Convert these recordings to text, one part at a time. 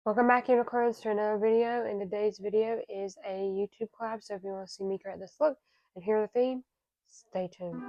Welcome back, unicorns, to another video. And today's video is a YouTube collab, so if you want to see me create this look and hear the theme, stay tuned.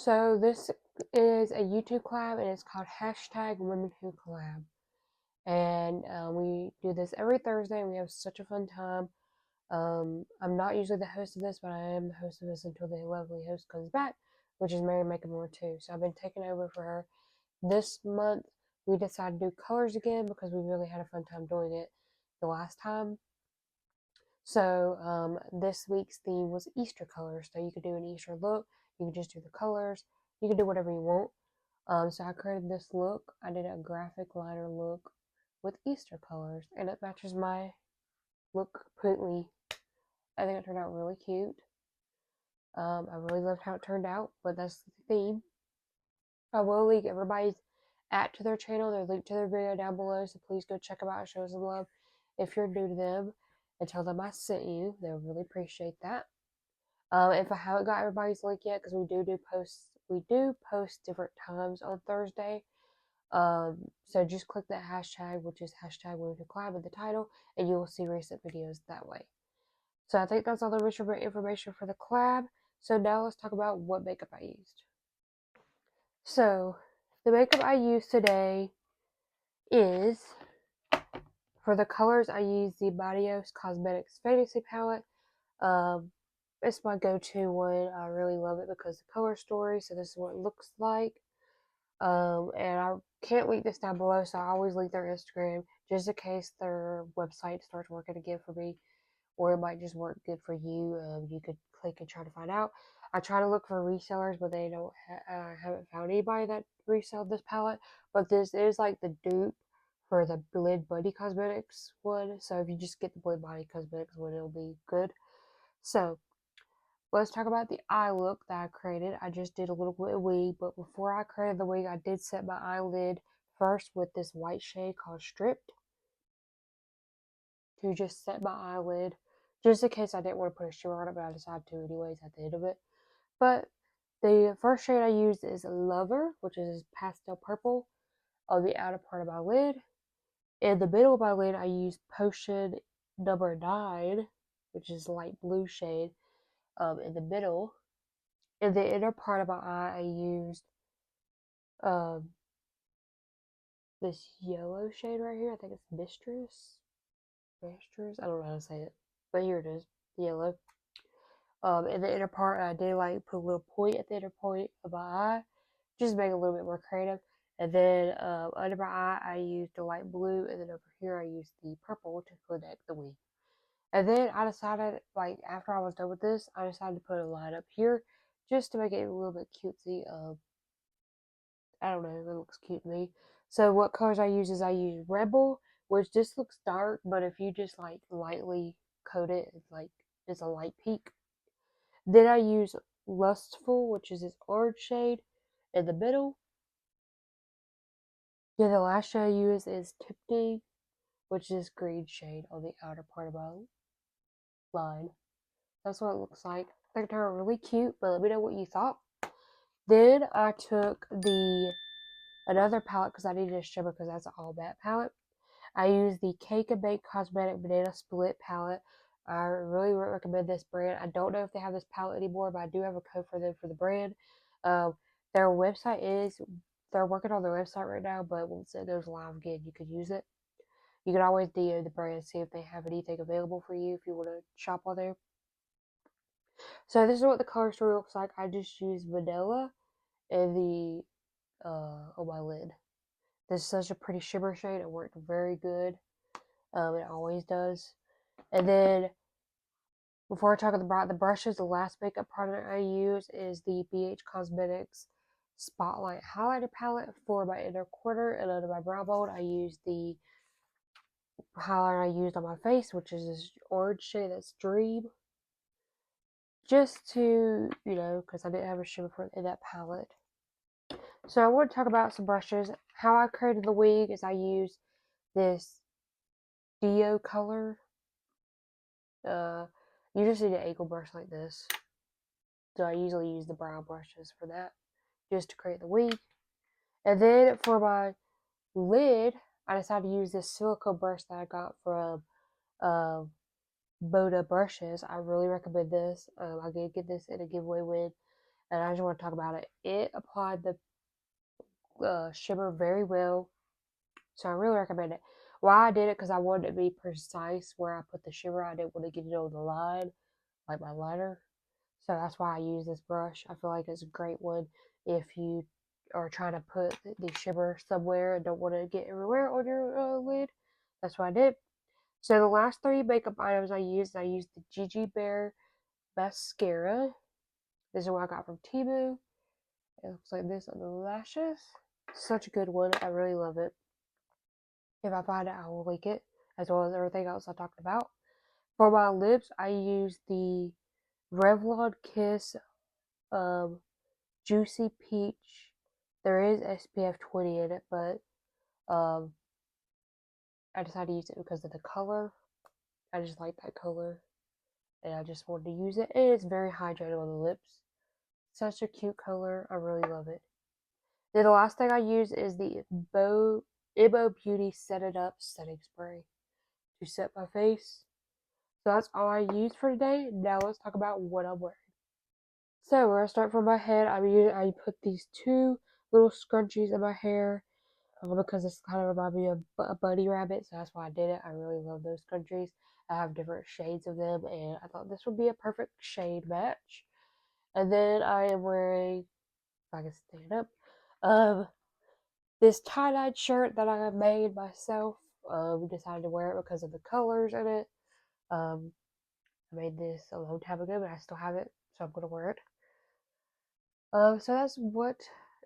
So this is a YouTube collab, and it's called #womenwhocollab. And we do this every Thursday, and we have such a fun time. I'm not usually the host of this, but I am the host of this until the lovely host comes back, which is Mary Makeuptutorial too. So I've been taking over for her. This month we decided to do colors again because we really had a fun time doing it the last time. So this week's theme was Easter colors. So you could do an Easter look, you could just do the colors, you could do whatever you want. So I created this look. I did a graphic liner look with Easter colors, and it matches my look completely. I think it turned out really cute. I really loved how it turned out, but that's the theme. I will link everybody's to their channel. They're linked to their video down below, so please go check them out and show some love if you're new to them, and tell them I sent you. They'll really appreciate that. If I haven't got everybody's link yet, because we do post different times on Thursday. So just click that hashtag, which is #womenwhocollab in the title, and you will see recent videos that way. So I think that's all the information for the collab. So now let's talk about what makeup I used. So the makeup I used today is, for the colors, I used the Badios Cosmetics Fantasy Palette. It's my go-to one. I really love it because the color story. So this is what it looks like. And I can't link this down below, so I always link their Instagram just in case their website starts working again for me, or it might just work good for you. You could click and try to find out. I try to look for resellers, but they don't. I haven't found anybody that resell this palette. But this is like the dupe for the Blend Body Cosmetics one. So if you just get the Blend Body Cosmetics one, it'll be good. So let's talk about the eye look that I created. I just did a little bit of wig, but before I created the wig, I did set my eyelid first with this white shade called Stripped. To just set my eyelid, just in case I didn't want to put a shimmer on it, but I decided to anyways at the end of it. But the first shade I used is Lover, which is pastel purple, on the outer part of my lid. In the middle of my lid, I used Potion number 9, which is light blue shade, in the middle. In the inner part of my eye, I used this yellow shade right here. I think it's Mistress. I don't know how to say it, but here it is, yellow. In the inner part, I did like put a little point at the inner point of my eye, just to make it a little bit more creative. And then under my eye, I used the light blue, and then over here, I used the purple to connect the wing. And then I decided, like, after I was done with this, I decided to put a line up here just to make it a little bit cutesy. I don't know, it looks cute to me. So what colors I use is I use Rebel, which just looks dark, but if you just like lightly coat it, it's a light pink. Then I use Lustful, which is this orange shade in the middle. Then the last shade I use is Tiffany, which is green shade on the outer part of my line. That's what it looks like. I think it turned out really cute, but let me know what you thought. Then I took another palette because I needed a shimmer because that's an all matte palette. I used the Cake and Bake Cosmetic Banana Split palette. I really recommend this brand. I don't know if they have this palette anymore, but I do have a code for them for the brand. Their website they're working on their website right now, but once it goes live again, you could use it. You can always DM the brand and see if they have anything available for you if you want to shop on there. So this is what the color story looks like. I just used vanilla in the on my lid. This is such a pretty shimmer shade. It worked very good. It always does. And then before I talk about the brushes, the last makeup product I use is the BH Cosmetics Spotlight Highlighter Palette for my inner corner, and under my brow bone I use the highlighter I used on my face, which is this orange shade that's Dream. Just to, because I didn't have a shimmer in that palette. So I want to talk about some brushes. How I created the wig is I used this Dio color. You just need an angle brush like this. So I usually use the brown brushes for that, just to create the wig. And then for my lid, I decided to use this silicone brush that I got from Boda Brushes. I really recommend this. I did get this in a giveaway win. and I just want to talk about it. It applied the shimmer very well, so I really recommend it. Why I did it, because I wanted to be precise where I put the shimmer. I didn't want to get it on the line, like my liner. So that's why I use this brush. I feel like it's a great one if you are trying to put the shimmer somewhere and don't want to get everywhere on your lid. That's what I did. So the last 3 makeup items I used the Gigi Bear mascara. This is what I got from Temu. It looks like this on the lashes. Such a good one. I really love it. If I find it, I will link it, as well as everything else I talked about. For my lips, I use the Revlon Kiss Juicy Peach. There is SPF 20 in it, but um, I decided to use it because of the color. I just like that color, and I just wanted to use it. And it's very hydrated on the lips. Such a cute color. I really love it. Then the last thing I use is the Ibo Beauty Set It Up setting spray to set my face. So that's all I used for today. Now let's talk about what I'm wearing. So we're gonna start from my head. I put these 2 little scrunchies in my hair because this kind of reminds me of a bunny rabbit, so that's why I did it. I really love those scrunchies. I have different shades of them, and I thought this would be a perfect shade match. And then I am wearing, if I can stand up, this tie-dyed shirt that I made myself. Decided to wear it because of the colors in it. I made this a long time ago, but I still have it, so I'm gonna wear it. So that's what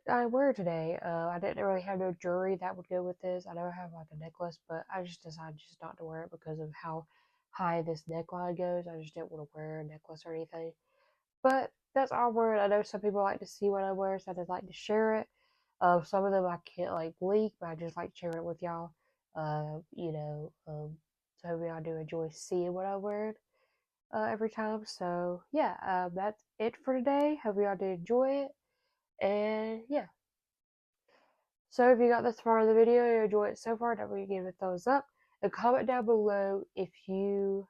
I wear today. I didn't really have no jewelry that would go with this. I know I have like a necklace, but I just decided just not to wear it because of how high this neckline goes. I just didn't want to wear a necklace or anything. But that's all I'm wearing. I know some people like to see what I wear, so I just like to share it. Some of them I can't like leak, but I just like sharing it with y'all. So hopefully y'all do enjoy seeing what I wear every time. So yeah, that's it for today. Hope y'all did enjoy it. And yeah. So if you got this far in the video and you enjoyed it so far, don't forget to give it a thumbs up. And comment down below if you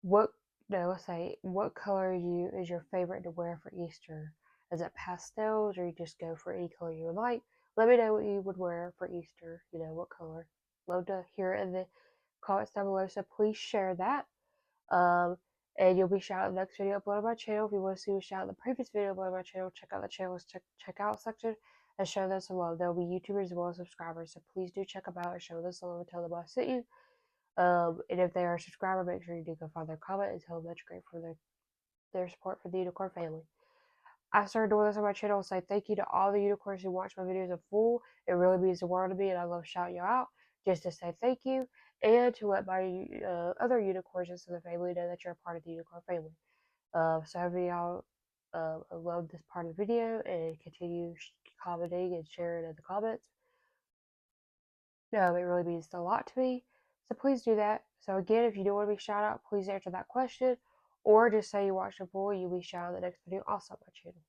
let's say what color is your favorite to wear for Easter. Is it pastels, or you just go for any color you would like? Let me know what you would wear for Easter. What color. Love to hear it in the comments down below. So please share that. And you'll be shouted in the next video uploaded on my channel. If you want to see me shout in the previous video uploaded on my channel, check out the channel's check out section and show them some love. There will be YouTubers as well as subscribers, so please do check them out and show them some love and tell them I sent you. And if they are a subscriber, make sure you do go find their comment and tell them that you're grateful for their support for the Unicorn family. I started doing this on my channel to say thank you to all the unicorns who watch my videos in full. It really means the world to me, and I love shouting you out just to say thank you and to let my other unicorns in the family know that you're a part of the unicorn family. So hopefully y'all love this part of the video and continue commenting and sharing in the comments. It really means a lot to me. So please do that. So again, if you do want to be shouted out, please answer that question, or just say you watched the full, you'll be shouted out in the next video also on my channel.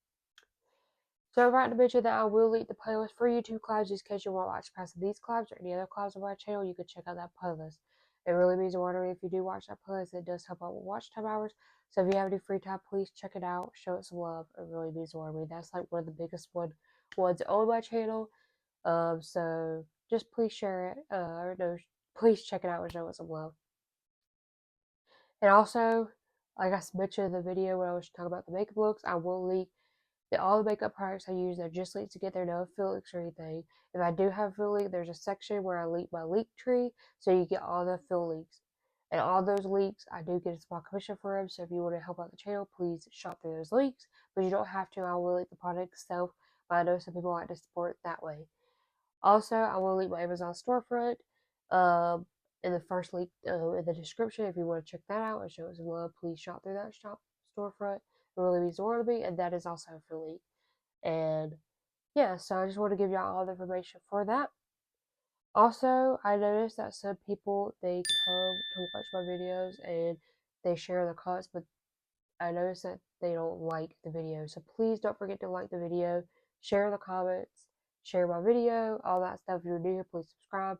So I forgot to mention that I will link the playlist for YouTube collabs just in case you want to watch past these collabs or any other collabs on my channel. You can check out that playlist. It really means a lot to me if you do watch that playlist. It does help out with watch time hours. So if you have any free time, please check it out. Show it some love. It really means a lot to me. That's like one of the biggest ones on my channel. So just please share it. Please check it out and show it some love. And also, like I mentioned in the video when I was talking about the makeup looks, I will link all the makeup products I use. They're just linked to get there, no affiliates or anything. If I do have affiliate link, there's a section where I link my link tree, so you get all the affiliate links. And all those links, I do get a small commission for them. So if you want to help out the channel, please shop through those links. But you don't have to. I will link the product itself. But I know some people like to support it that way. Also, I will link my Amazon storefront in the first link in the description. If you want to check that out and show us some love, please shop through that storefront. It really means more to me, and that is also a link. And yeah, so I just want to give y'all all the information for that. Also, I noticed that some people, they come to watch my videos and they share the comments, but I noticed that they don't like the video. So please don't forget to like the video, share the comments, share my video, all that stuff. If you're new here, please subscribe.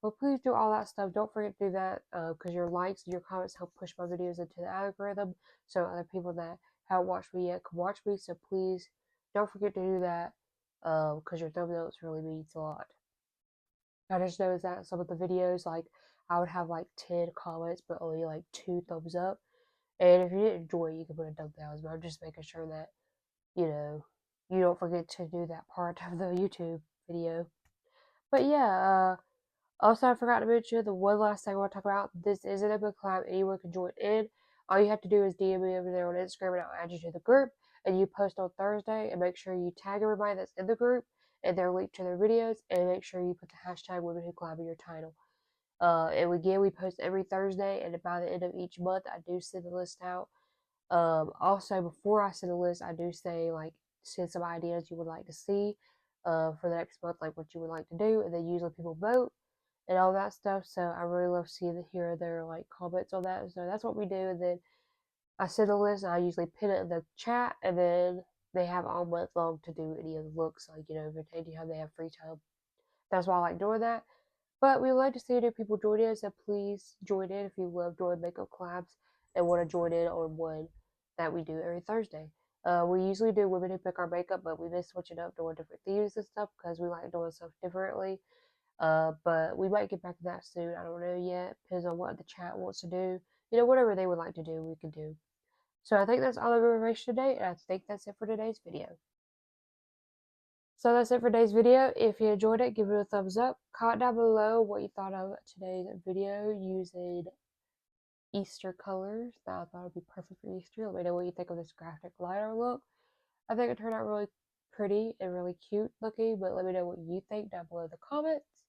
But please do all that stuff. Don't forget to do that because your likes and your comments help push my videos into the algorithm, so other people that haven't watched me yet, can watch me. So please don't forget to do that, because your thumbnails really means a lot. I just noticed that some of the videos, like, I would have like 10 comments, but only like 2 thumbs up. And if you didn't enjoy it, you can put a thumb down. But I'm just making sure that, you don't forget to do that part of the YouTube video. But yeah, also I forgot to mention the one last thing I want to talk about. This isn't a book collab. Anyone can join in. All you have to do is DM me over there on Instagram and I'll add you to the group. And you post on Thursday and make sure you tag everybody that's in the group and their link to their videos, and make sure you put the hashtag Women Who Collab in your title. And again, we post every Thursday, and by the end of each month, I do send the list out. Also, before I send a list, I do say, like, send some ideas you would like to see for the next month, like what you would like to do, and then usually people vote and all that stuff. So I really love seeing hear their like comments on that. So that's what we do, and then I send a list, and I usually pin it in the chat, and then they have all month long to do any of the looks, like, if they're taking time, they have free time. That's why I like doing that. But we would like to see new people join in, so please join in if you love doing makeup collabs and want to join in on one that we do every Thursday. We usually do women who pick our makeup, but we may switch it up doing different themes and stuff because we like doing stuff differently. But we might get back to that soon. I don't know yet. Depends on what the chat wants to do. Whatever they would like to do, we can do. So I think that's all the information today, and I think that's it for today's video. So that's it for today's video. If you enjoyed it, give it a thumbs up. Comment down below what you thought of today's video using Easter colors. That I thought would be perfect for Easter. Let me know what you think of this graphic liner look. I think it turned out really pretty and really cute looking, but let me know what you think down below in the comments.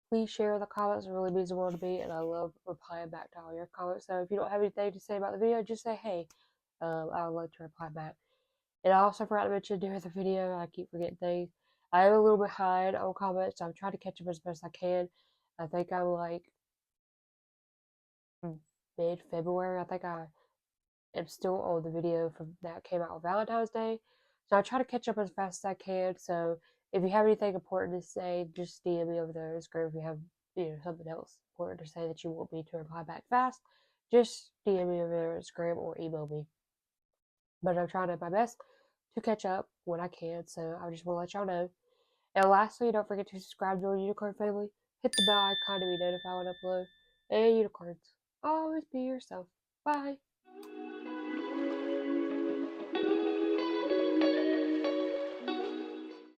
Please share in the comments. It really means the world to me, and I love replying back to all your comments. So if you don't have anything to say about the video, just say hey. I would love to reply back. And I also forgot to mention during the video, I keep forgetting things. I am a little behind on comments, so I'm trying to catch up as best I can. I think I'm like mid-February. I think I am still on the video from that came out on Valentine's Day. So I try to catch up as fast as I can. So if you have anything important to say, just DM me over there on Instagram. If you have something else important to say that you want me to reply back fast, just DM me over there on Instagram or email me. But I'm trying my best to catch up when I can, so I just want to let y'all know. And lastly, don't forget to subscribe to our unicorn family. Hit the bell icon to be notified when I upload. And unicorns, always be yourself. Bye.